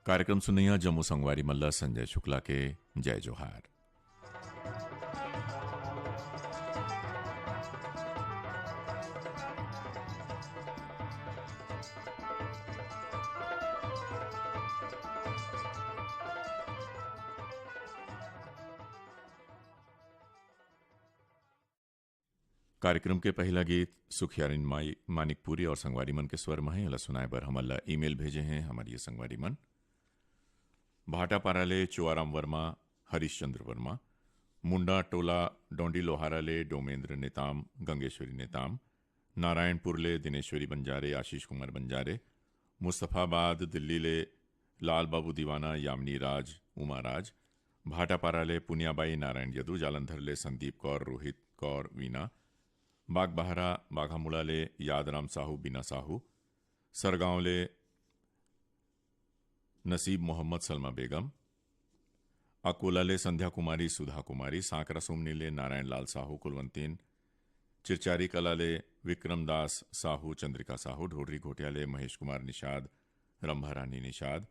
कार्यक्रम सुनिया जम्मू संगवारी मल्ला संजय शुक्ला के जय जोहार। कार्यक्रम के पहला गीत सुखियारिन मानिकपुरी और संगवारी मन के स्वर में है सुनाए बर हमला ईमेल भेजे हैं हमारी ये संगवारी मन भाटापाराले चुआराम वर्मा हरीशचंद्र वर्मा मुंडा टोला डोंडी लोहाराले डोमेंद्र नेताम गंगेश्वरी नेताम नारायणपुरले दिनेश्वरी बंजारे आशीष कुमार बंजारे मुस्तफाबाद दिल्ली ले लाल बाबू दीवाना यामिनी राज उमा राज भाटापाराले पुनियाबाई नारायण यदु जालंधर ले संदीप कौर रोहित कौर वीना बागबहरा बाघामुड़ा ले यादराम साहू बीना साहू सरगांव ले नसीब मोहम्मद सलमा बेगम अकोला ले संध्या कुमारी सुधा कुमारी सांकरा सुमनी ले नारायण लाल साहू कुलवंतीन चिरचारी कला ले विक्रम दास साहू चंद्रिका साहू ढोडरी घोटिया ले महेश कुमार निषाद रंभा रानी निषाद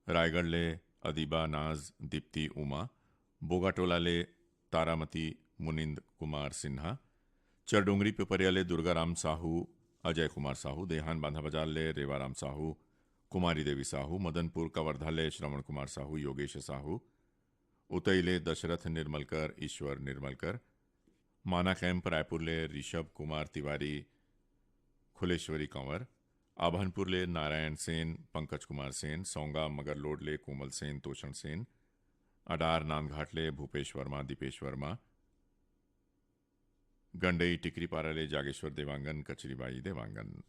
रायगढ़ ले अदीबा नाज दीप्ति उमा बोगाटोला ले तारामती मुनिंद कुमार सिन्हा चरडोंगरी पिपरिया ले दुर्गाराम साहू अजय कुमार साहू देहान बांधा बाजार ले रेवाराम साहू कुमारी देवी साहू मदनपुर कवर्धा ले श्रवण कुमार साहू योगेश साहू उतई ले दशरथ निर्मलकर ईश्वर निर्मलकर माना कैंप रायपुर ले ऋषभ कुमार तिवारी खुलेश्वरी कंवर आभनपुर ले नारायण सेन पंकज कुमार सेन सोंगा मगरलोड ले कोमल सेन तोषण सेन अडार नांदघाट ले भूपेश वर्मा दीपेश वर्मा गंडई टिकरीपारा ले जागेश्वर देवांगन कचरीबाई देवांगन।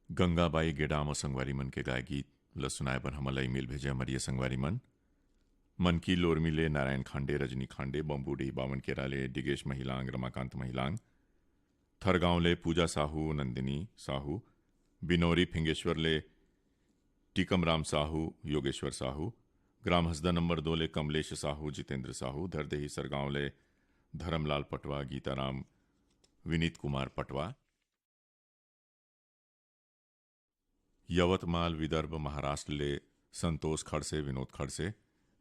गंगाबाई गेडाम और संगवारी मन के गाय गीत ल सुनाए पर हमला ईमेल भेजे हमारी संगवारी मन की लोर मिले नारायण खांडे, रजनी खांडे, बम्बूडी बावन केराले, डिगेश महिलांग, रमाकांत महिलांग, थरगांवले पूजा साहू, नंदिनी साहू, बिनोरी फिंगेश्वरले टीकमराम साहू, योगेश्वर साहू, ग्राम हसदा नंबर 2 ले कमलेश साहू, जितेंद्र साहू, धरदेही सरगांवले धर्मलाल पटवा, गीताराम, विनीत कुमार पटवा, यवतमाल विदर्भ महाराष्ट्र ले संतोष खड़से, विनोद खड़से,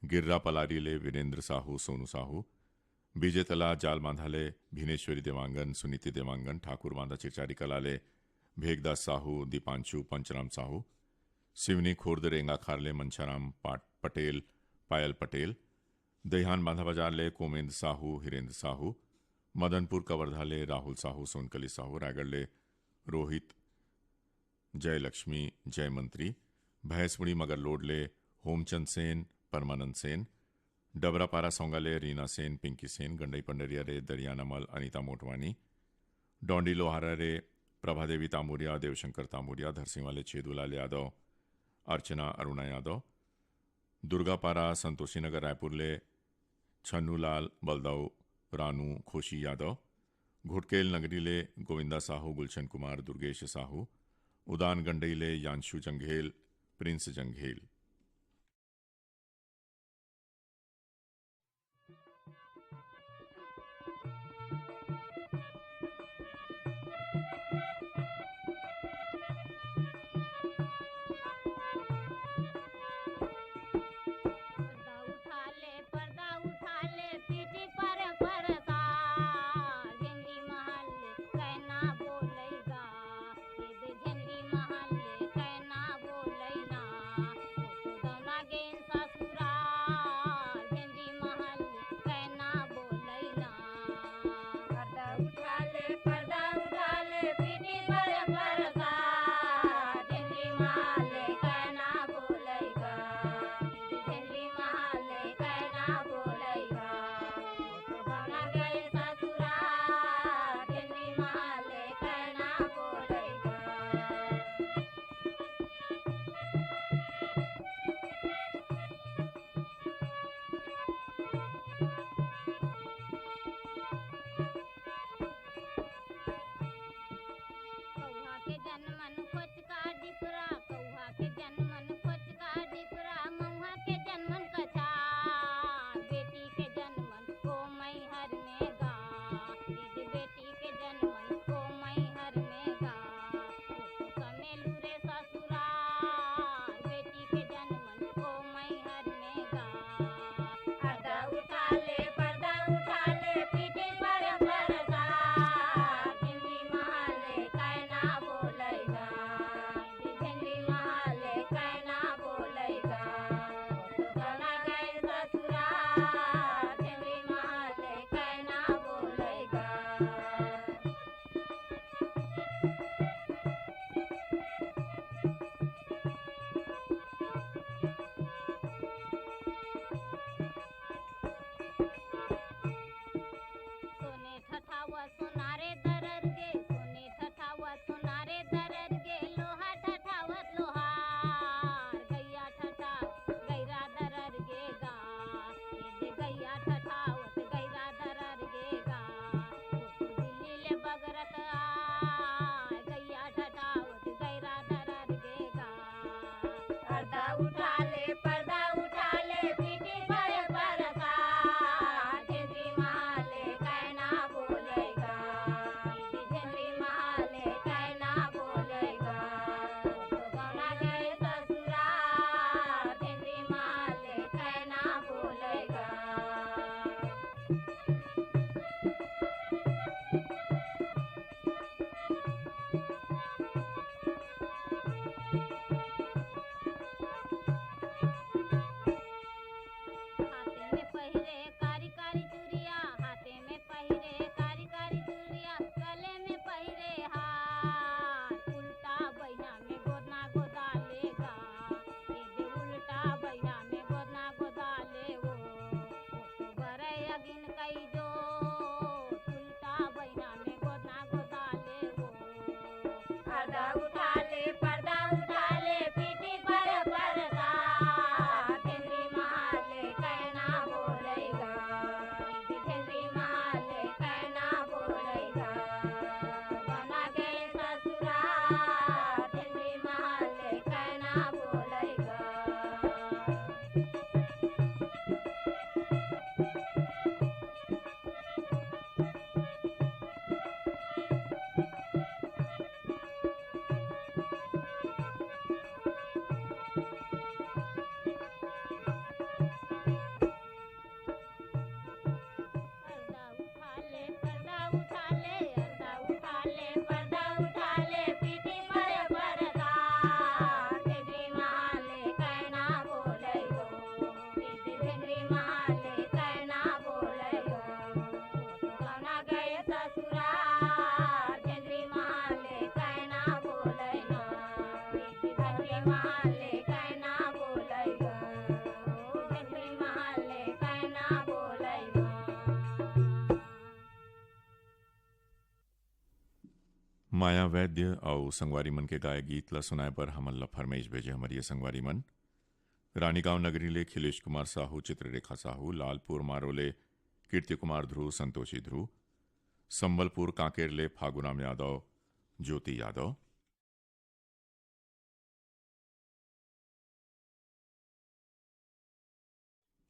गिर्रा पलारी ले वीरेंद्र साहू, सोनू साहू, बीजेतला जाल बांधा ले भिनेश्वरी देवांगन, सुनीति देवांगन, ठाकुर बांधा चिरचारी कला ले भेगदास साहू, दीपांशु, पंचराम साहू, सिवनी खुर्द रेंगा खारले मनशाराम पटेल, पायल पटेल, दहिहान बांधा बाजार ले कोमेंद्र साहू, हिरेंद्र साहू, मदनपुर कवर्धा ले राहुल साहू, सोनकली साहू, रायगढ़ ले रोहित, जयलक्ष्मी, जयमंत्री, भैंसमुड़ी मगरलोड ले होमचंद सेन, परमानंद सेन, डबरापारा सोंगाले रीना सेन, पिंकी सेन, गंडई पंडरिया रे दरियानमल, अनीता मोटवानी, डोंडी लोहारा रे प्रभादेवी तामुरिया, देवशंकर तामुरिया, धरसिंवाले छेदूलाल यादव, अर्चना अरुणा यादव, दुर्गापारा संतोषी नगर रायपुर ले छन्नूलाल बलदाऊ, रानू खोशी यादव, घुटकेल नगरी ले गोविंदा साहू, गुलशन कुमार, दुर्गेश साहू, उदान गंडई ले यांशु जंघेल, प्रिंस जंघेल। माया वैद्य और संगवारी मन के गाय गीत ला सुनाए पर हमन ला फरमाइश भेजे हमारी संगवारी मन रानीगांव नगरी ले खिलेश कुमार साहू, चित्ररेखा साहू, लालपुर मारोले कीर्ति कुमार ध्रुव, संतोषी ध्रुव, संबलपुर कांकेर ले फागुराम यादव, ज्योति यादव,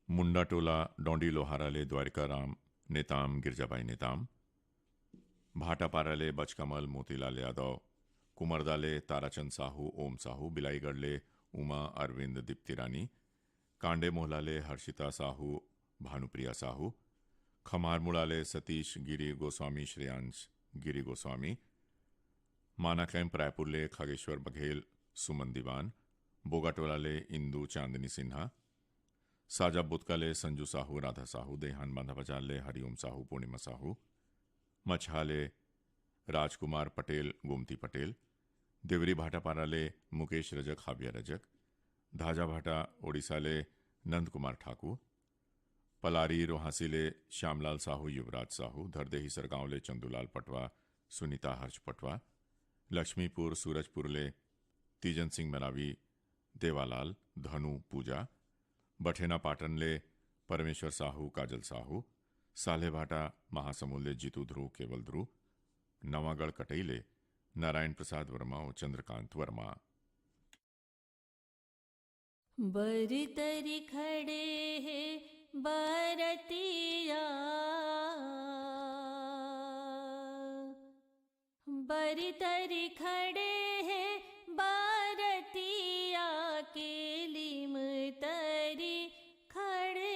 मुंडा टोला डोंडी लोहारा ले द्वारिका राम नेताम, गिरजाबाई नेताम, भाटापारा ले बचकमल मोतीलाल यादव, कुमरदा ले ताराचंद साहू, ओम साहू, बिलाईगढ़ ले उमा अरविंद दीप्ति रानी, कांडे मोहला ले हर्षिता साहू, भानुप्रिया साहू, खमारमुड़ा ले सतीश गिरी गोस्वामी, श्रेयांश गिरी गोस्वामी, माना कैंप रायपुर ले खगेश्वर बघेल, सुमन दीवान, बोगाटोला ले इंदू चांदनी सिन्हा, साजा बुतका ले संजू साहू, राधा साहू, देहान बांधा बाजार ले हरिओम साहू, पूर्णिमा साहू, मछहाले राजकुमार पटेल, गोमती पटेल, देवरी भाटापारा ले मुकेश रजक, हाबिया रजक, धाजा भाटा ओडिशा ले नंद कुमार ठाकुर, पलारी रोहासी ले श्यामलाल साहू, युवराज साहू, धरदेही सरगांव ले चंदूलाल पटवा, सुनीता हर्ष पटवा, लक्ष्मीपुर सूरजपुर ले तीजन सिंह मरावी, देवालाल, धनु पूजा, बठेना पाटन ले परमेश्वर साहू, काजल साहू, सालेभाटा महासमुंद ले जीतू ध्रुव, केवल ध्रुव, नवागढ़ कटई ले नारायण प्रसाद वर्मा और चंद्रकांत वर्मा। बरतरी खड़े हैं बरतिया, बरतरी खड़े हैं बरतिया के लिम तरी खड़े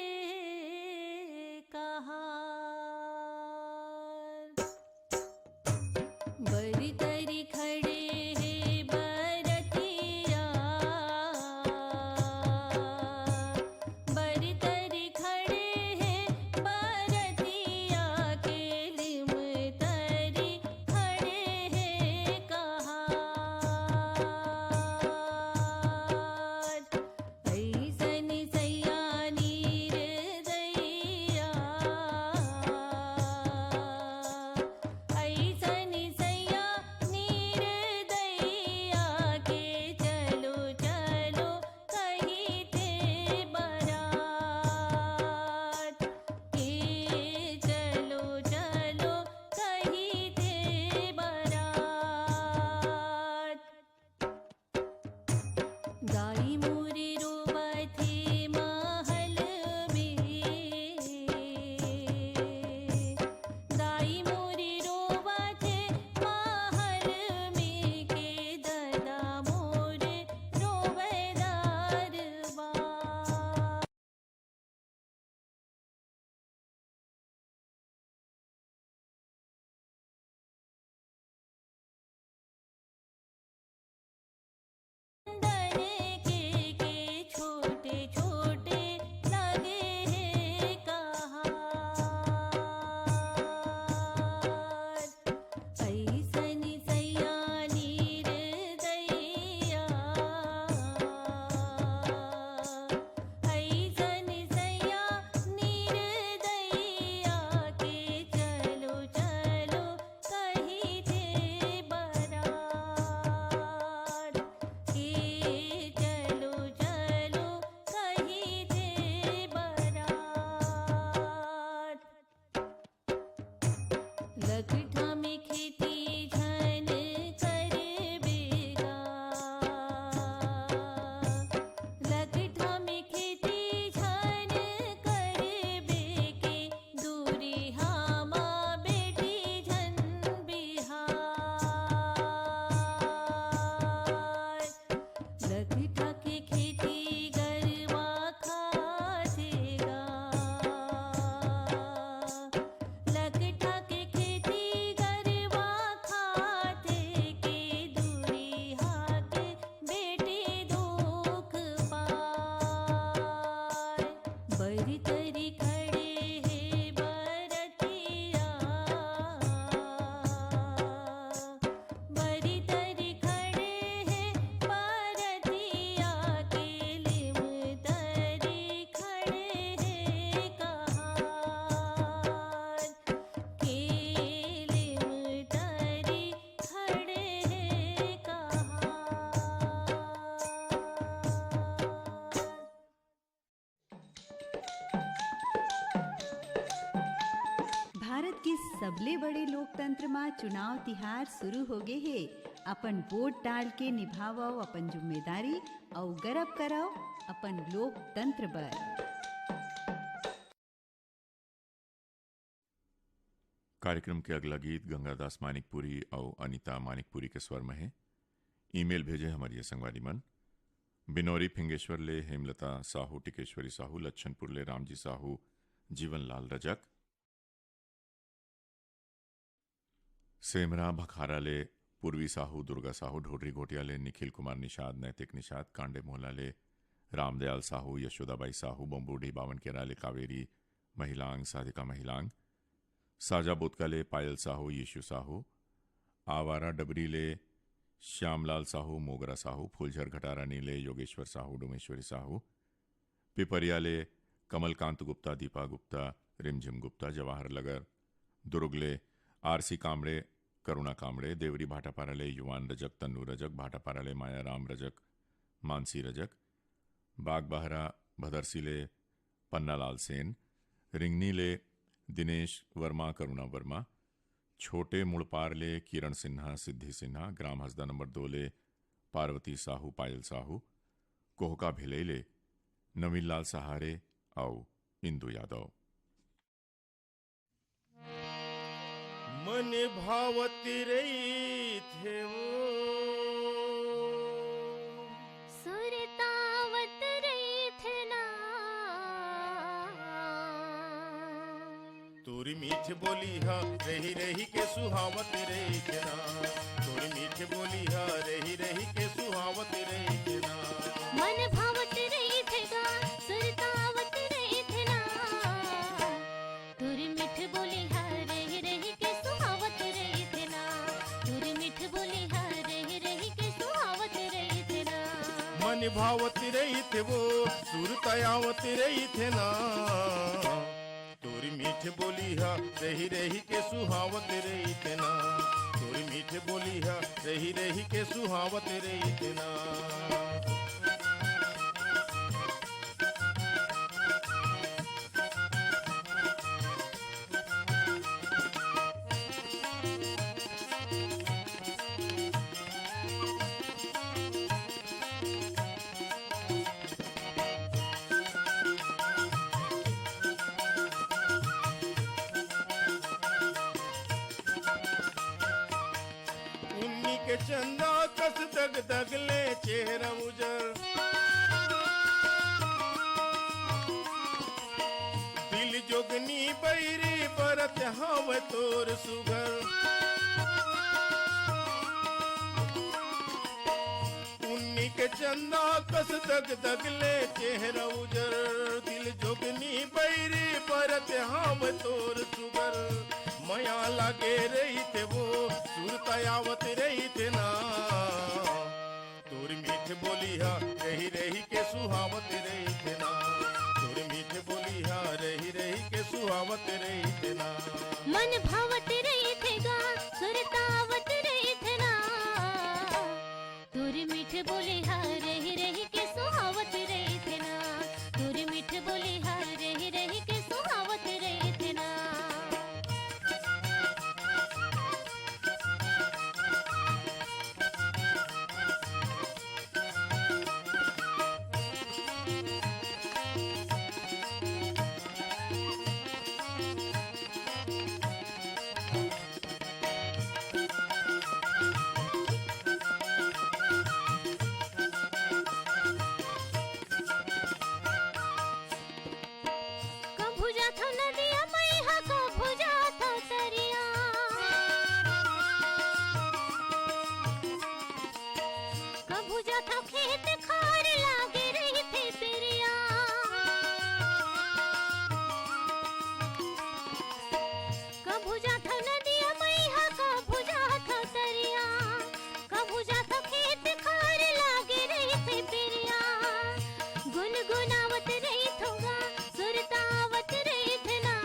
सबले बड़े लोकतंत्र में चुनाव तिहार शुरू हो गए है। अपन वोट डाल के निभाओ अपन जिम्मेदारी और गर्व करो अपन लोकतंत्र पर। कार्यक्रम के अगला गीत गंगादास मानिकपुरी और अनीता मानिकपुरी के स्वर में है। ईमेल भेजे हमारी संगवारी मन बिनौरी फिंगेश्वर ले हेमलता साहू, टिकेश्वरी साहू, लच्छनपुर ले रामजी साहू, जीवनलाल रजक, सेमरा भखारा ले पूर्वी साहू, दुर्गा साहू, ढोडरी घोटिया ले निखिल कुमार निषाद, नैतिक निषाद, कांडे मोहला ले रामदयाल साहू, यशोदाबाई साहू, बम्बूढ़ी बावन केरा ले कावेरी महिलांग, साधिका महिलांग, साजा बोतका ले पायल साहू, यीशु साहू, आवारा डबरी ले श्यामलाल साहू, मोगरा साहू, फूलझर घटारा नीले योगेश्वर साहू, डोमेश्वरी साहू, पिपरिया ले कमलकांत गुप्ता, दीपा गुप्ता, रिमझिम गुप्ता, जवाहर लगर, दुर्गले आरसी कामड़े, करुणा कामड़े, देवरी भाटापारा ले युवान रजक, तन्नू रजक, भाटापारा ले माया राम रजक, मानसी रजक, बागबहरा भदरसी ले पन्नालाल सेन, रिंगनी ले दिनेश वर्मा, करुणा वर्मा, छोटे मुड़पार ले किरण सिन्हा, सिद्धि सिन्हा, ग्राम हसदा नंबर 2 ले पार्वती साहू, पायल साहू, कोहका भिले ले नवीन लाल सहारे और इंदु यादव। मन भावती रही थे वो सुरतावत रही थे ना, तोरी मीठ बोली हा रही रही के सुहावत रही थे ना, तोरी मीठ बोली हा रही रही के सुहावत रही थे ना। मन भावत रही थे गा सुरतावत रही थे ना, तुरी मिठ बोली हा रही रही के सुहावत रही थे ना, तुरी मिठ बोली हा रही रही के सुहावत रही थे ना। मन भावती रही थे वो सुरतायावत रही थे ना, तोरी मीठ बोली हा रही रही के सुहावत रही थे ना, तोरी मीठ बोली हा रही रही के सुहावत रही थे ना। उन्नी के चंदा कस दग दग ले चेहरा उजर, दिल जोगनी बैरी बरत हम तोर सुगर। उन्नी के चंदा कस दग दग ले चेहरा उजर, दिल जोगनी बैरी बरत हम तोर सुगर। मया लागे रही थे वो सुरतायावत रही थे ना, तोर मीठ बोली हा रही रही के सुहावत रही थे ना, तोर मीठ बोली हा रही रही के सुहावत रही थे ना। मन भावत रही थे गा सुरतावत रही थे ना, तुरी मिठ बोली हा रही रही के सुहावत रही थे ना, तुरी मिठ बोली हा रही रही के सुहावत रही थे ना। कभू जाता नदिया मैहा, कभू जाता तरिया, कभू जाता खेत खार लागे रही थी पिरिया, कभू जाता नदिया मैहा, कभू जाता तरिया, कभू जाता खेत खार लागे रही थी पिरिया। गुनगुनावत रही थोगा सुरतावत रही थे ना,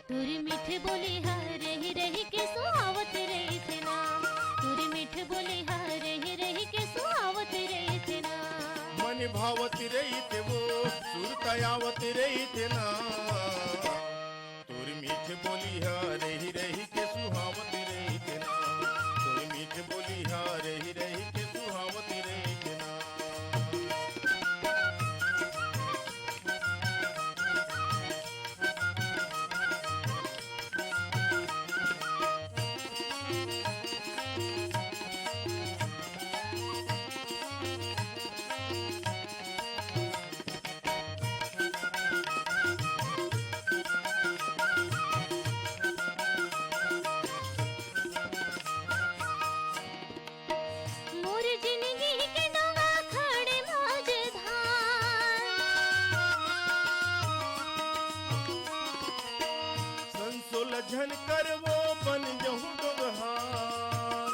तुरी मीठ बोली हा रही रही के सुहावत रही थे ना, तुरी मीठ बोली हा रही रही के सुहावत रही थे ना। मन भावती रही थे वो सुरतायावत रही थे ना, तोर मीठ बोली हा रही रही के सुहावत रही के ना, तोरी मीठ बोली हा रही रही के सुहावत रही के ना। मोर जिंदगी के डोंगा खड़े मौजधार, संसोल झन कर वो बन जहूं डोगहार,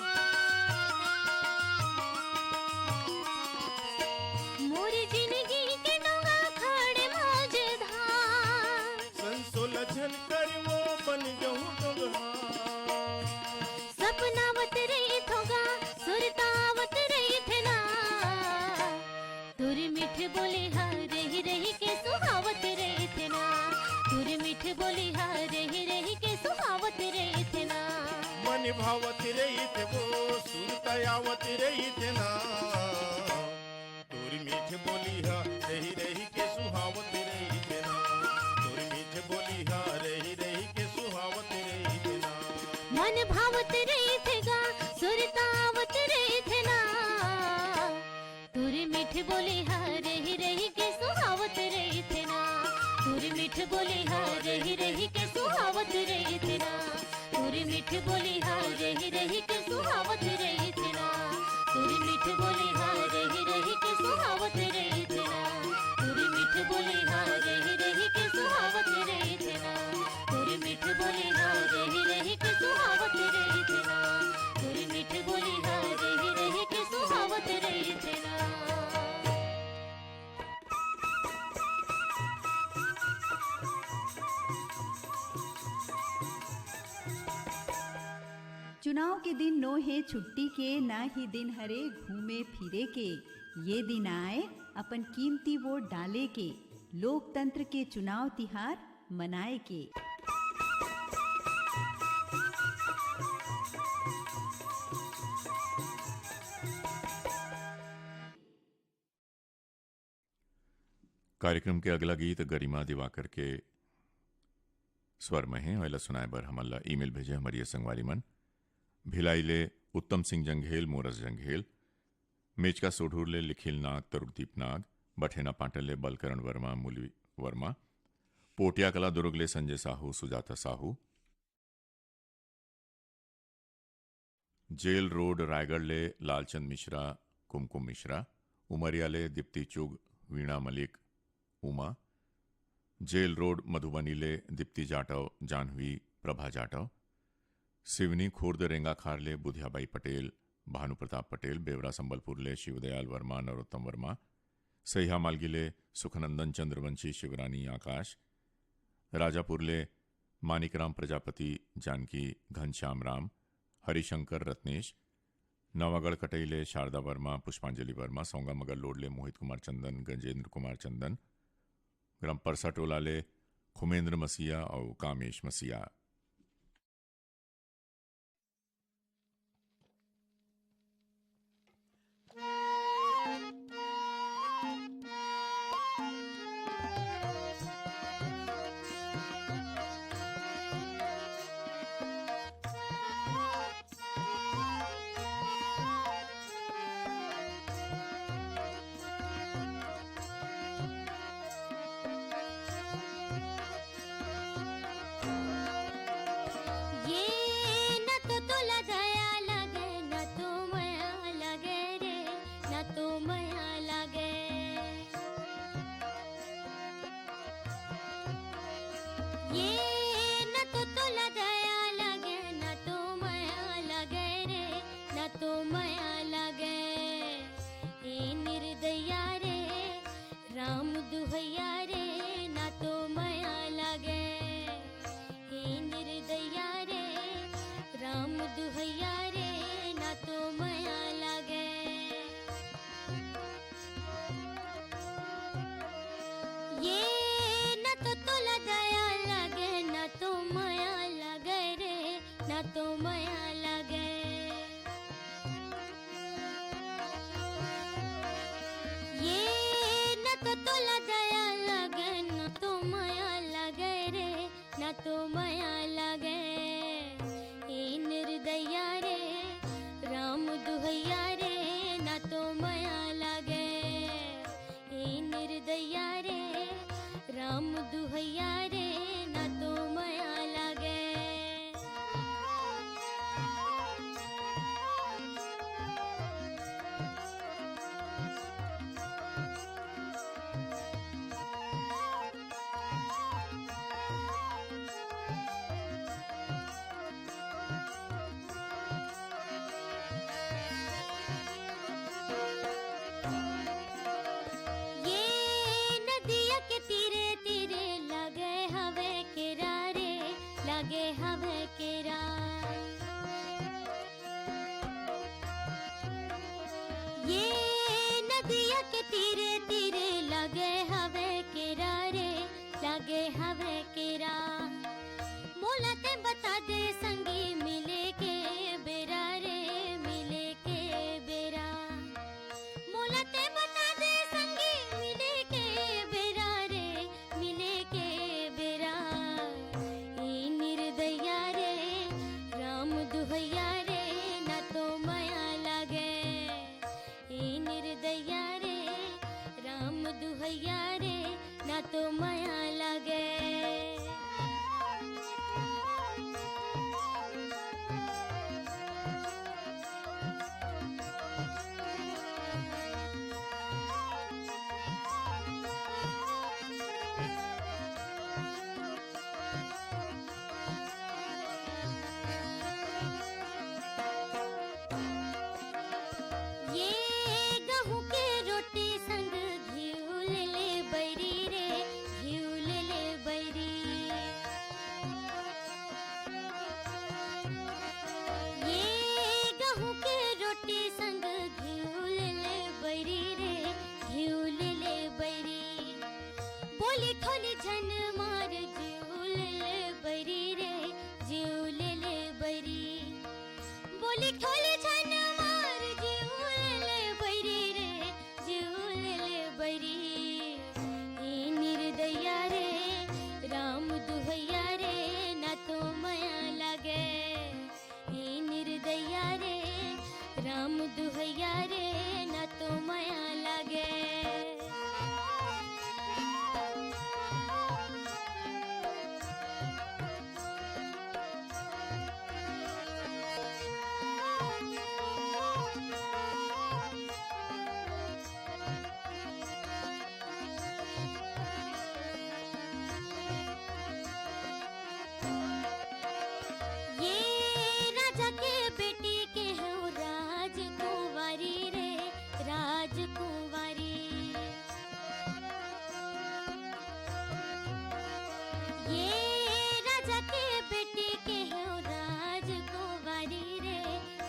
मोर जिंदगी के डोंगा खड़े मौजधार। संसोल झन कर वो बन जहूं डोगहार। सपनावत रही थोगा सुरतावत रही थे ना, तुर मीठ बोली हा रही रही के सुहावत रही थे ना, तुर मीठ बोली हा रही रही के सुहावत रही थे ना। मन भावत रही थे वो सुरतायावत रही थे ना, तोरी मीठ बोली हा रही रही के सुहावत रही थे ना, तोरी मीठ बोली हा रही रही के सुहावत रही थे ना। मन भावत रही थे गा सुरतावत रही थे ना, तुर मीठ बोली हा रही रही के सुहावत रही थे ना, तुर मीठ बोली हा रही रही के सुहावत रही थे ना, तुर मीठ बोली हा रही रही के सुहावत रही थे ना, तुर मीठ बोली हा रही रही के सुहावत रही थे ना, तुर मीठ बोली हा रही रही के सुहावत रही थे ना, तुर मीठ बोली हा रही रही के सुहावत रही थे ना, तुर मीठ बोली हा रही रही के सुहावत रही थे ना। चुनाव के दिन नो है छुट्टी के, ना ही दिन हरे घूमे फिरे के। ये दिन आए अपन कीमती वोट डाले के, लोकतंत्र के चुनाव तिहार मनाए के। कार्यक्रम के अगला गीत गरिमा दिवाकर के स्वर में है। और सुनाए बर हमला ईमेल भेजे हमारी संगवारी मन भिलाइले उत्तम सिंह जंघेल, मोरस जंघेल, मेचका सोढूरले लिखिल नाग, तरुणदीप नाग, बठेना पाटले बलकरण वर्मा, मूली वर्मा, पोटिया कला दुर्गले संजय साहू, सुजाता साहू, जेल रोड रायगढ़ ले लालचंद मिश्रा, कुमकुम मिश्रा, उमरिया ले दीप्ति चुग, वीणा मलिक, उमा, जेल रोड मधुबनी ले दीप्ति जाटव, जानवी, प्रभा जाटव, सिवनी खुर्द रेंगा खार ले बुधियाबाई पटेल, भानु प्रताप पटेल, बेवरा संबलपुर ले शिवदयाल वर्मा, नरोत्तम वर्मा, सहिया मालगी ले सुखनंदन चंद्रवंशी, शिवरानी आकाश, राजापुर ले मानिकराम प्रजापति, जानकी, घनश्याम राम, हरिशंकर रत्नेश, नवागढ़ कटैले शारदा वर्मा, पुष्पांजलि वर्मा, सौंगा मगर लोडले मोहित कुमार चंदन, गजेंद्र कुमार चंदन, ग्राम परसा टोला ले खुमेंद्र मसीहा और कामेश मसीहा। तो माया लागे। ये न तो तोला दया लागे, न तो माया लागे रे, न तो माया लागे। ए निर्दया रे राम दुहैया रे, न तो माया लागे। ए निर्दया रे राम दुहैया रे, न तो माया लागे। ये नदिया के तीरे तीरे लगे हवे केरा रे, लगे हवे केरा। ये नदिया के तीरे तीरे लगे हवे केरा रे, लगे हवे केरा। मोला ते बता दे संगी मिले के बेरा रे, मिले के बेरा। मोला ते बता दे संगी मिले के बेरा रे, मिले के बेरा। ए निर्दया रे राम दुहैया रे, न तो माया लागे। ए निर्दया रे राम दुहैया रे, न तो माया लागे। ये गहूं के रोटी संग घिउ ले ले बैरी रे, घिउ ले ले बैरी। ये गहूं के रोटी संग घिउ ले ले बैरी रे, घिउ ले ले बैरी। बोली ठोली झन मार जीव ले ले बैरी रे, जीव ले ले बैरी। बोली ठोली झन मार जीव ले ले बैरी रे, जीव ले ले बैरी। ए निर्दया रे राम दुहैया रे, न तो माया लागे। ए निर्दया रे राम दुहैया रे, न तो माया लागे। ये राजा के बेटी के हो राजकुंवारी रे, राजकुंवारी। ये राजा के बेटी के हो राजकुंवारी रे,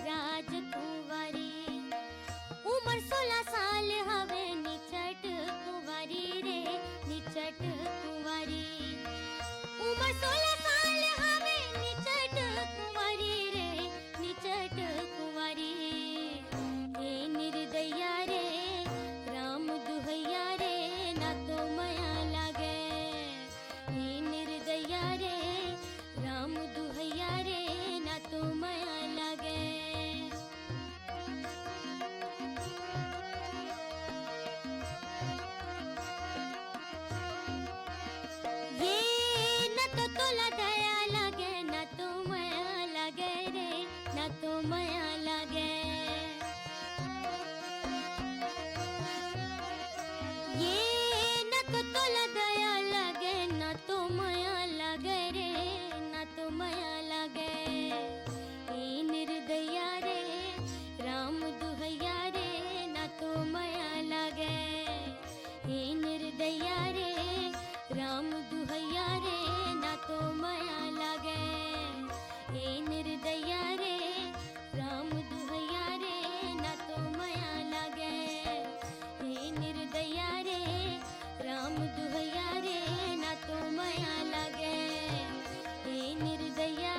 राजकुंवारी। उम्र 16 साल हवे निचट कुंवारी रे, निचट कुंवारी। उम्र 16 साल हवे निचट कुंवारी रे, निचट कुंवारी। ए निर्दया रे राम दुहैया रे, न तो माया लागे। ए निर्दया रे राम दुहैया रे, न तो माया लागे। ये न तो तोला दया लागे, न तो माया लागे रे, न तो माया लागे। ये न तो तोला दया लागे, न तो माया लागे रे, न तो माया लागे। ए निर्दया रे राम दुहैया रे, न तो माया लागे। ए निर्दया रे राम दुहैया रे, न तो माया लागे। ए निर्दया रे राम दुहैया रे, न तो माया लागे। ए निर्दया रे राम दुहैया रे, न तो माया लागे। ए निर्दया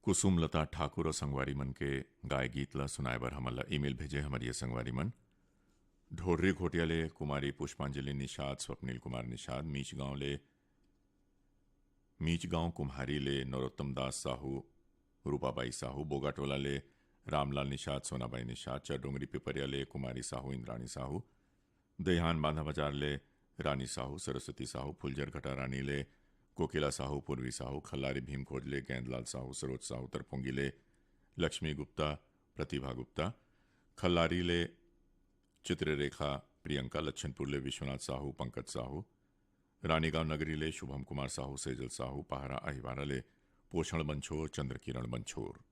कुसुम लता ठाकुर और संगवारी मन के गाय गीत ला सुनाए बर हमला ईमेल भेजे हमारी संगवारी मन ढोडरी घोटिया ले कुमारी पुष्पांजलि निषाद स्वप्निल कुमार निषाद मीच गांव कुम्हारी ले नरोत्तम दास साहू रूपाबाई साहू बोगाटोला ले रामलाल निषाद सोनाबाई निषाद चरडोंगरी पिपरिया ले कुमारी साहू इंद्राणी साहू देहान बांधा बाजार ले रानी साहू सरस्वती साहू फुलजर घटा रानी ले कोकिला साहू पूर्वी साहू खल्लारी भीम खोजले गेंदलाल साहू सरोज साहू तरपोंगी ले लक्ष्मी गुप्ता प्रतिभा गुप्ता खल्लारी ले चित्ररेखा प्रियंका लच्छनपुर ले विश्वनाथ साहू पंकज साहू रानीगांव नगरी ले शुभम कुमार साहू सेजल साहू पहारा अहिवारा ले पोषण बंछोर चंद्रकिरण बंछोर।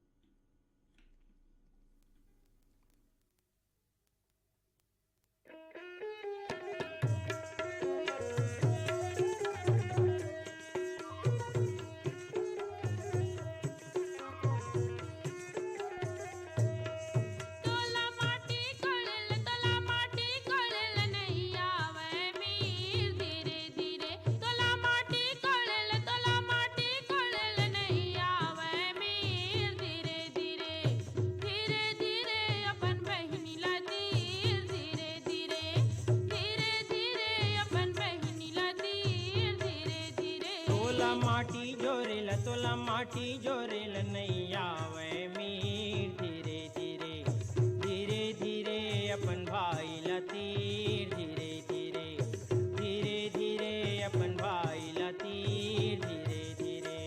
माटी जोरेल नहीं आवे मीर धीरे धीरे धीरे धीरे अपन भाई ला तीर धीरे धीरे धीरे धीरे अपन भाई ला तीर धीरे धीरे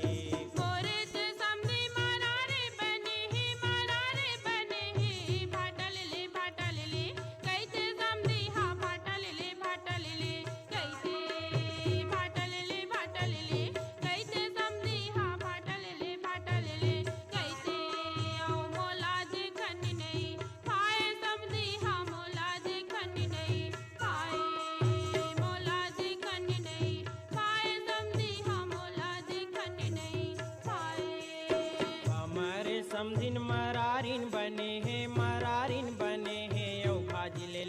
मोरे ते समधी मरारे बने ही भाटल ले कैसे समधी हाँ भाटल ले कैसे भाटल ले कैसे समधी हाँ कैसे आओ मोला देखन नहीं पाए समधी हाँ मोला देखन नहीं पाए मोला देखन नहीं पाए समधी हाँ मोला देखन नहीं पाए। हमारे समधिन मरारिन बने हैं ओ भाजी ले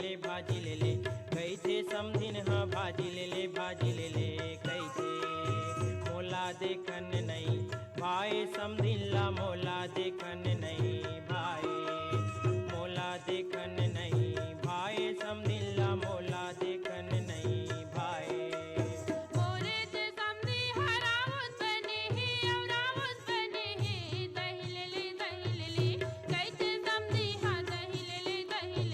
ले कैसे समधिन हाँ भाजी ले ले कैसे मोला देखन नहीं भाई समधिन ला मोला देखन नहीं भाई मोला देखन नहीं भाई समधिन ला मोला देखन नहीं भाई मोरे ते समधी हरावत बने ही दहिले ले कैसे समधी हाँ दहिले ले कैसे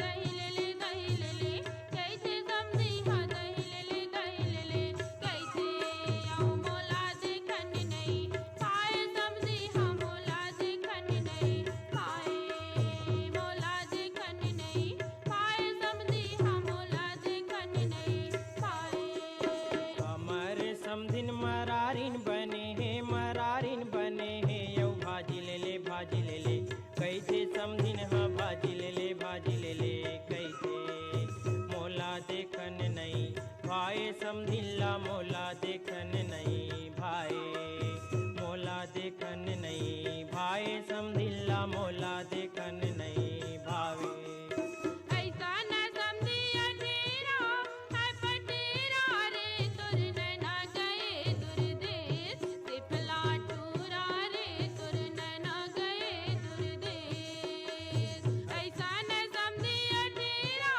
दहिले ले कैसे समधी हाँ दहिले ले कैसे आओ मोला देखन नहीं पाए समधी हाँ मोला देखन नहीं पाए मोला देखन नहीं पाए समधी हाँ मोला देखन नहीं पाए। हमारे समधिन मरारिन बने हैं यौ भाजी ले ले कैसे समधिन हाँ भाजी ले ले कैसे मोला देखन नहीं भाई समधिन ला मोला देखन नहीं भाई मोला देखन नहीं भाई समधिन ला मोला देखन नहीं भावे ऐसा न समधी अठेरा है पटेरा रे तुर नैना गए दूर देश सिफला टूरा रे तुर नैना गए दूर देश। ऐसा न समधी अठेरा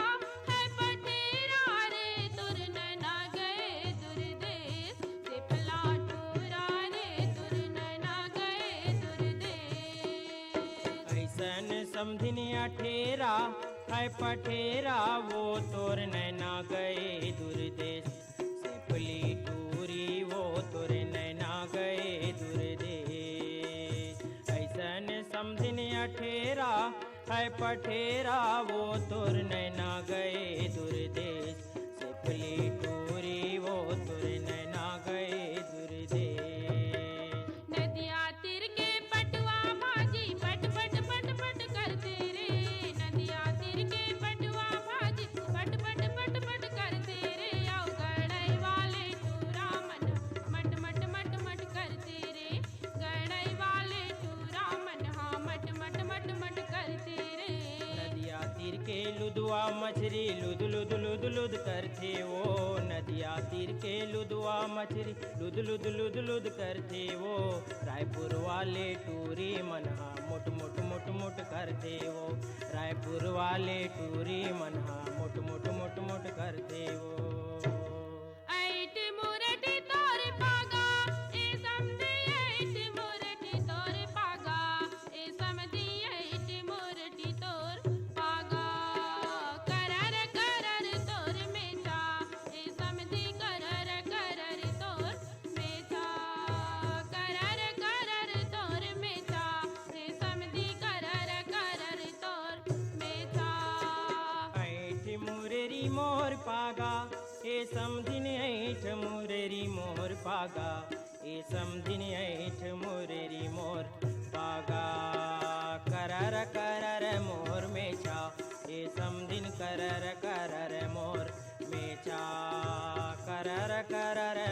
है पटेरा रे तुर नैना गए दूर देश सिफला टूरा रे तुर नैना गए दूर देश। ऐसन समधिन अठेरा है पठेरा वो तोर नैना गए दूर देश सिपली टूरी वो तोर नैना गए दूर देश। ऐसन समधिन अठेरा है पठेरा वो तोर नैना गए दूर देश सिपली टूरी वो तोर नैना गए दूर देश। नदिया तीर के पटवा भाजी पट करते रे नदिया तीर के पटवा भाजी पट करते रे आओ गड़ई वाले टूरा मन मट करते रे गड़ई वाले टूरा मन हाँ मट करते रे नदिया तीर के लुदवा मछली लुद लुद लुद लुद करथे वो, नदिया तीर के लुदवा मछली लुद लुद लुद लुद करथे वो, रायपुर वाले टूरी मनहा मुट मुट मुट मुट करथे वो, रायपुर वाले टूरी मनहा मुट मुट मुट मुट करथे वो। ऐट मुरटी तोर पागा ए समधी ऐट मुरटी तोर पागा ए समधी ऐट मुरटी तोर पागा, करर करर तोर मेचा ए समधी करर करर तोर मेचा, करर करर तोर मेचा ए समधी करर करर तोर मेचा। ऐठ मुरेरी मोर पागा ए समधिन ऐठ मुरेरी मोर पागा, ए समधिन ऐठ मुरेरी मोर पागा, करर करर मोर मेचा ए समधिन करर करर मोर मेचा, करर करर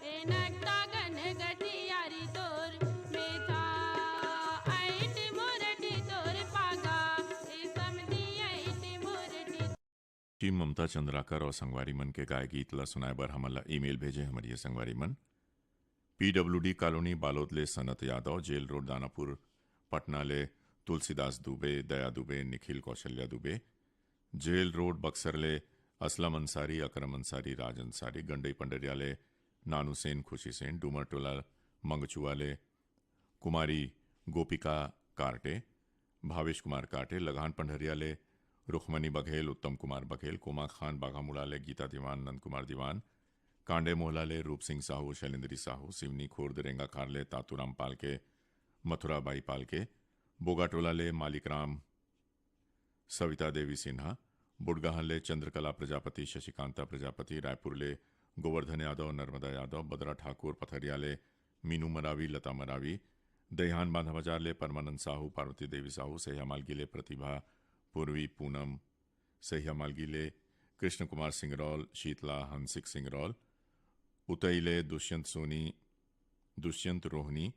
ए नट्टा गन गठियारी तोर मेचा, ऐट मुरटी तोर पागा ए समधी ऐट मुरटी। जी ममता चंद्राकर और संगवारी मन के गाय गीत ला सुनाए बर हमला ईमेल भेजे हमारी ये संगवारी मन। PWD कॉलोनी बालोद ले सनत यादव, जेल रोड दानापुर पटना ले तुलसीदास दुबे, दया दुबे, निखिल कौशल्या दुबे, जेल रोड बक्सर ले असलम अंसारी, अकरम अंसारी, राज अंसारी, गंडई पंडरिया ले नानू सेन, खुशी सेन, डूमर टोला मंगचुआ ले कुमारी गोपिका कार्टे, भावेश कुमार काटे, लगान पंडरिया ले रुखमनी बघेल, उत्तम कुमार बघेल, कोमा खान बाघामुड़ा ले गीता दीवान, नंद कुमार दीवान, कांडे मोहला ले रूप सिंह साहू, शैलेंद्री साहू, सिवनी खोर्द रेंगा खार ले तातूराम पालके, मथुराबाई पालके, बोगाटोला ले मालिक राम, सविता देवी सिन्हा, बुडगाहन ले चंद्रकला प्रजापति, शशिकांता प्रजापति, रायपुर ले गोवर्धन यादव, नर्मदा यादव, बदरा ठाकुर, पथरिया ले मीनू मरावी, लता मरावी, दहिहान बांधा बाजार ले परमानंद साहू, पार्वती देवी साहू, सहिया मालगी ले प्रतिभा, पूर्वी पूनम, सहिया मालगी ले कृष्ण कुमार सिंगरौल, शीतला हंसिक सिंगरौल, उतई ले दुष्यंत सोनी, दुष्यंत रोहनी,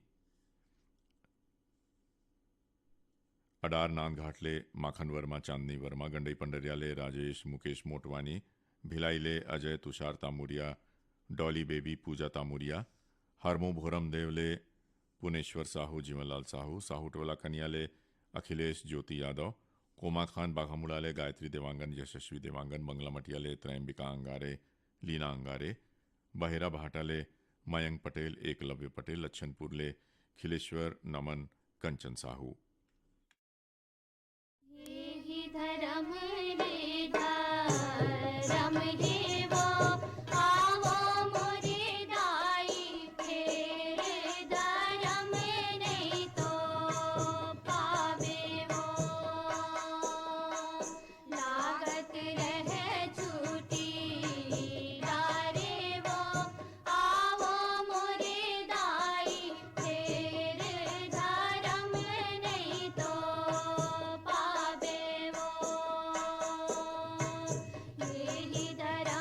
अडार नांदघाट ले माखन वर्मा, चांदनी वर्मा, गंडई पंडरिया ले राजेश मुकेश मोटवानी, भिलाई ले अजय तुषार तामुरिया, डॉली बेबी पूजा तामुरिया, हरमो भोरम देव ले पुनेश्वर साहू, जीवनलाल साहू, साहू टोला कनिया ले अखिलेश ज्योति यादव, कोमा खान बाघामुड़ा ले गायत्री देवांगन, यशस्वी देवांगन, बंगला मटिया ले त्रैम्बिका अंगारे, लीना अंगारे, बहेरा भाटा ले मयंक पटेल, एकलव्य पटेल, लच्छनपुर ले खिलेश्वर नमन, कंचन साहू। ही धर्म रे धर्म हे वो आवो मोरे दाई, फेर धर्म नहीं तो पावे वो, लागत रह छूटी डारे वो, आवो मोरे दाई, फेर धर्म नहीं तो पावे वो, यही धर्म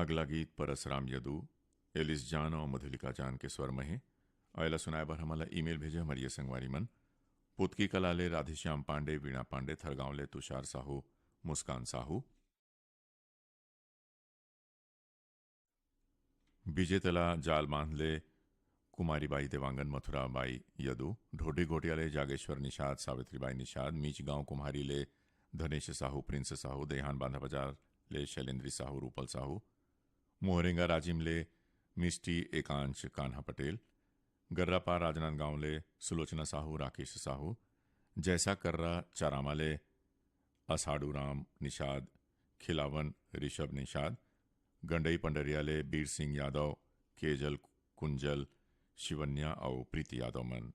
अगला गीत परसराम यदु एलिस जान और मधुलिका जान के स्वर में है। अयला सुनाए बर हमारा ईमेल भेजे हमारी संगवारी मन पुतकी कलाले राधेश्याम पांडे, वीणा पांडे, थरगांवले तुषार साहू, मुस्कान साहू, विजेतला जाल बांधले कुमारीबाई देवांगन, मथुराबाई यदु, ढोडी घोटियाले जागेश्वर निषाद, सावित्रीबाई निषाद, मीच गांव कुम्हारी ले धनेश साहू, प्रिंस साहू, देहान बांधा बाजार ले शैलेंद्री साहू, रूपल साहू, मोहरेंगा राजिम ले मिष्टी एकांश कान्हा पटेल, गर्रापा राजनांदगांव ले सुलोचना साहू, राकेश साहू, जैसा कर्रा चारामा ले असाडू राम निषाद, खिलावन ऋषभ निषाद, गंडई पंडरिया ले बीर सिंह यादव, केजल कुंजल शिवन्या और प्रीति यादव मन।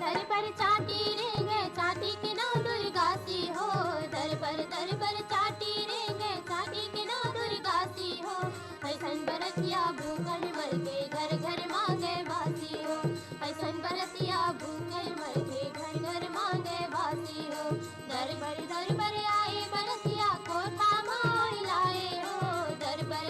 दर पर चाटी रेंगे चाटी के नौ दुर्गा सी हो, दर पर चाटी रेंगे चाटी के नौ दुर्गा सी हो, ऐसन बरतिया भूखल मर के घर घर मांगे बासी हो, ऐसन बरतिया भूखल मर के घर घर मांगे बासी हो, दर पर आए बरतिया कोठा मोल लाए हो, दर पर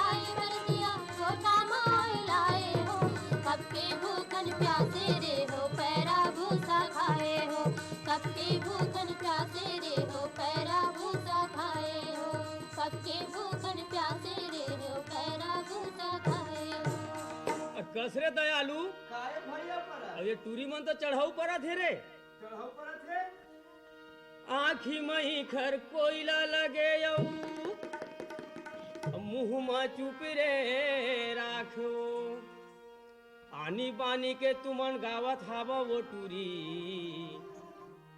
आए बरतिया कोठा मोल लाए हो, कब के भूखन प्यासे रे हो पैरा भूसा खाए हो, कब के भूखन प्यासे रे हो पैरा भूसा खाए हो, कब के भूखन प्यासे रे हो पैरा भूसा खाए हो। कसरे दयालु काहे भैया पर अब ये टूरी मन तो चढ़ाऊ पड़ा थे रे, चढ़ाऊ पर थे आँखी मही खर कोयला लगे मुँह मा चुप रे राखो, आनी बानी के तुमन गावत हावा वो टूरी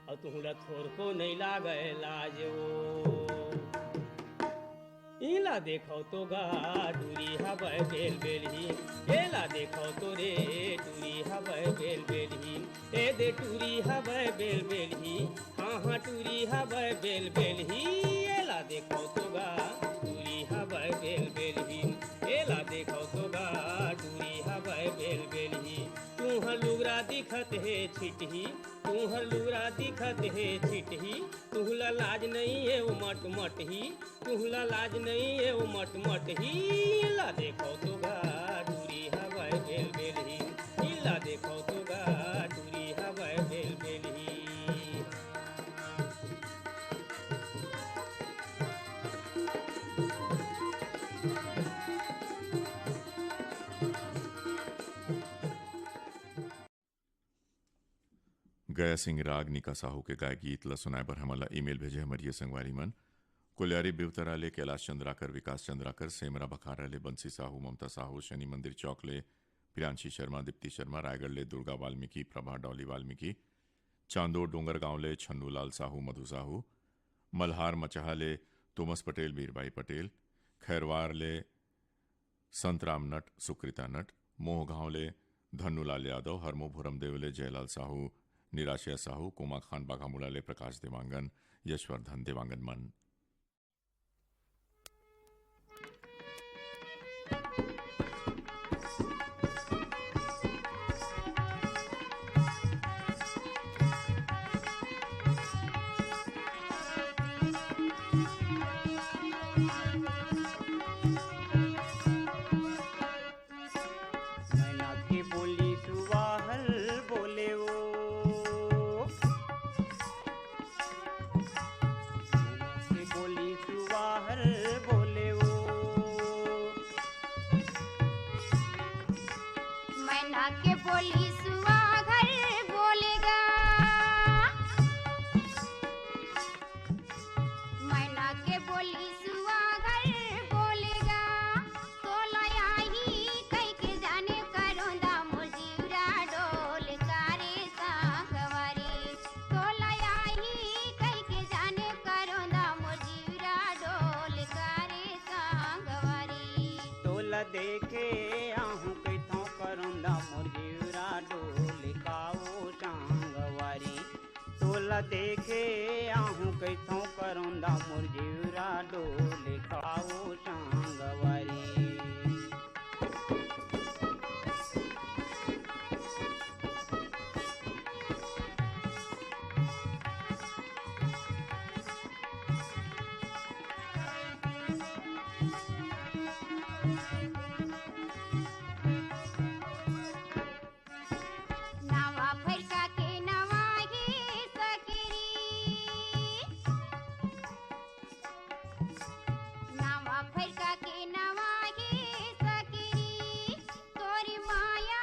और तुहरा थोर को नहीं लागे लाजो, इला देखो तो गा टूरी हवा बेल बेल ही, एला देखो तो रे टूरी हवा बेल बेल ही, ए दे टूरी हवा बेल बेल ही, हाँ हाँ टूरी हवा बेल बेल ही, एला देखो तो गा टूरी हवा बेल बेल ही, एला देखो तो गा टूरी हवा बेल बेल ही, तू हर लुगरा दिखत है छिटही, तू हर लुगरा दिखत है छिटही, तुहला लाज नहीं है वो मट मट ही, तुहला लाज नहीं है वो मट मट ही, ला देखो तो गा टूरी हवा बेल बेल ही, ला देखो तो गा टूरी हवा बेल बेल ही। गया सिंह राग निका साहू के गाय गीत ला सुनाए पर हमारा ईमेल भेजे हमारी संगवारी मन कुल्यारी बिवतरा ले कैलाश चंद्राकर, विकास चंद्राकर, सेमरा बखारा ले बंसी साहू, ममता साहू, शनि मंदिर चौक ले प्रियांशी शर्मा, दीप्ति शर्मा, रायगढ़ ले दुर्गा वाल्मीकि, प्रभा डॉली वाल्मीकि, चांदोर डोंगर गांव ले छन्नू लाल साहू, मधु साहू, मल्हार मचहा ले तोमस पटेल, मीरबाई पटेल, खैरवार ले संतराम नट, सुकृता नट, मोह गांव ले धन्नूलाल यादव, हरमो भुरमदेव ले जयलाल साहू, निराशिया साहू, कोमा खान बाघामुला ले प्रकाश देवांगन, यशवर्धन देवांगन मन। के बोली सुहागर बोलेगा, मैना के बोली सुहागर बोलेगा, तो लयाही कह के जाने करोंदा मुजीरा डोल कारे सांगवारी, तो लयाही कह के जाने करोंदा मुजीरा डोल कारे सांगवारी, तोला देखे आहू कैथों करोंदा मुजीरा डोल तोला देखे आहू कैथों करोंदा मोर जीवरा डोले खाओ सांगवारी नावा फरका के नवाही सकिरी नावा फरका के नवाही सकिरी तोरी माया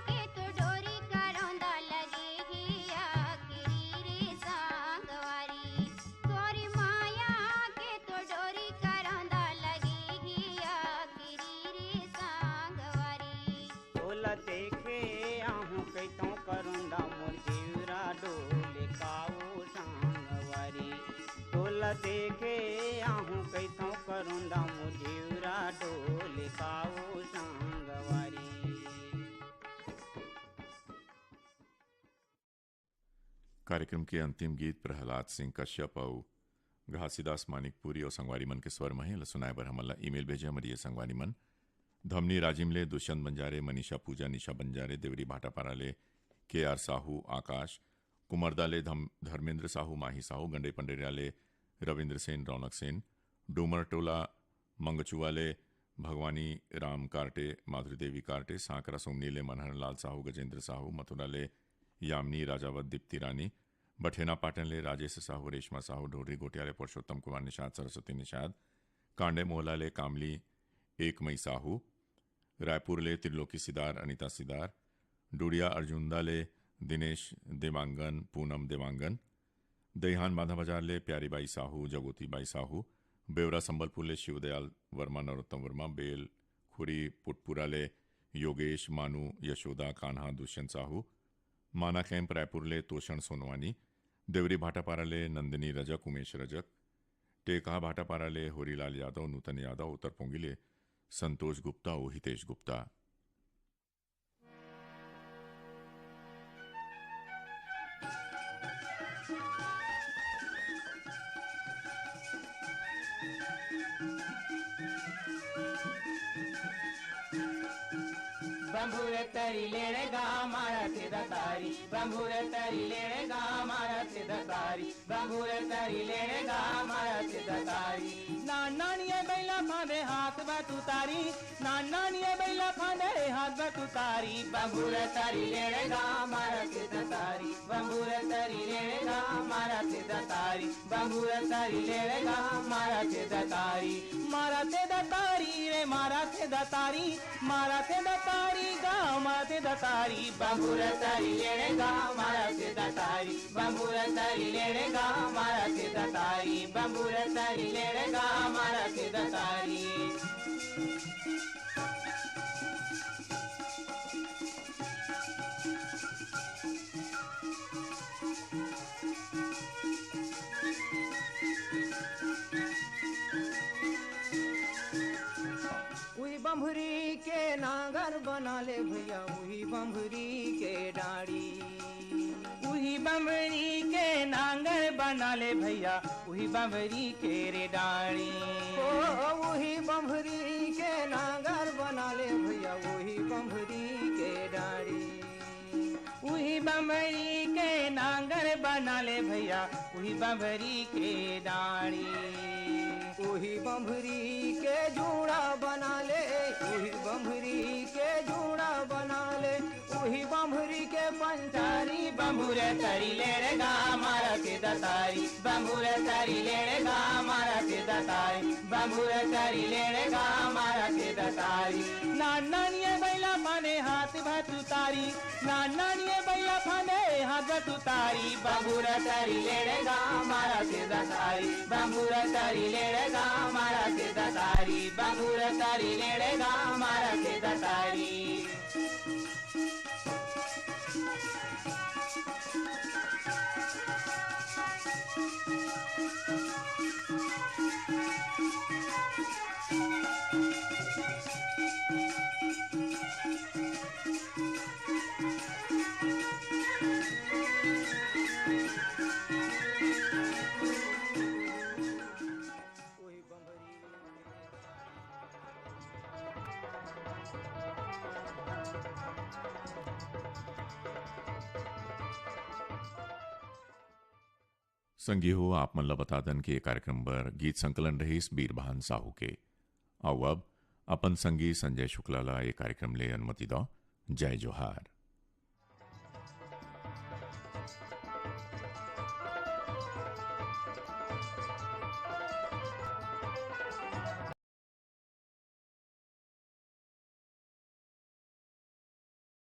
के तो डोरी करोंदा लगे हिया किरी रे सांगवारी तोरी माया के तो डोरी करोंदा लगे हिया किरी रे सांगवारी तोला देखे आहू कैथों करोंदा मोर जीवरा डोले खाओ सांगवारी तोला देखे आहू कैथों करोंदा मोर जीवरा डोले खाओ सांगवारी कार्यक्रम के अंतिम गीत प्रहलाद सिंह कश्यप और घासीदास मानिकपुरी और संगवारी मन के स्वर में सुनाए बर हमला ईमेल भेजे हमारी संगवारी मन धमनी राजिमले दुष्यंत बंजारे मनीषा पूजा निशा बंजारे देवरी भाटापाराले के आर साहू आकाश कुमरदाले धर्मेंद्र साहू माही साहू गंडे पंडेरियाले रविंद्र सेन रौनक सेन डूमर टोला मंगचुवाले भगवानी राम कार्टे माधुरी देवी कार्टे सांकरा सोमनीले मनहर लाल साहू गजेंद्र साहू मथुराले यामिनी राजावत दीप्ति रानी बठेना पाटनले राजेश साहू रेशमा साहू ढोडरी गोटियाले पुरुषोत्तम कुमार निषाद सरस्वती निषाद कांडे मोहलाले कामली एक मई साहू रायपुरले त्रिलोकी सिदार अनिता सिदार डूडिया अर्जुंदाले दिनेश देवांगन पूनम देवांगन दहिहान बाधा बाजारले प्यारीबाई साहू जगोतीबाई साहू बेवरा संबलपुरले शिवदयाल वर्मा नरोत्तम वर्मा बेल खुरी पुटपुराले योगेश मानू यशोदा कान्हा दुष्यंत साहू माना कैंप रायपुरले तोषण सोनवानी देवरी भाटापाराले नंदिनी रजक उमेश रजक टेकहा भाटापाराले होरीलाल यादव नूतन यादव उत्तर पोंगिले संतोष गुप्ता और हितेश गुप्ता बंबूरे तरी लेने गा मारा से दतारी बंबूरे तरी लेने गा मारा से दतारी बंबूरे तरी लेने गा मारा से दतारी नानिए बैला फांदे हाथ बतुतारी नानिए बैला फांदे हाथ बतुतारी बंबूरे तरी लेने गा मारा से दतारी बंबूरे तरी लेने गा मारा से दतारी बंबूरे तरी लेने गा मारा से दतारी मारा से दतारी रे मारा से दतारी मारा से दतारी गाँव माते दतारी बंबूरा तारी लेने गाँव मारा से दतारी बंबूरा तारी लेने गाँव मारा से दतारी बंबूरा तारी लेने गाँव मारा से दतारी बंभरी के नागर बना ले भैया वही बंभरी के डाड़ी वही बंबरी के नांगर बना ले भैया वही बंबरी के रे डाड़ी ओ वही बंभरी के नागर बना ले भैया वही बंभरी के डाड़ी वही बंबरी के नांगर बना ले भैया वही बंबरी के डाड़ी वही बंभरी के जूड़ा बना ले वही बंभरी के जूड़ा बना ले वही बंभरी के पंचारी बंबूरे तरी लेने गा मारा के दतारी बंबूरे तरी लेने गा मारा के दतारी बंबूरे तरी लेने गा मारा के दतारी नानिए बैला फाने हाथ भतुतारी नानिए बैला फाने हाथ भतुतारी बंबूरे तरी लेने गा मारा के दतारी बंबूरे तरी लेने गा मारा के दतारी बंबूरे तरी लेने गा मारा के दतारी संगी हो आप मन ल बता दन के कार्यक्रम बर गीत संकलन रहीस बीरभान साहू के। आओ अब अपन संगी संजय शुक्ला ला ये कार्यक्रम ले अनुमति दो। जय जोहार।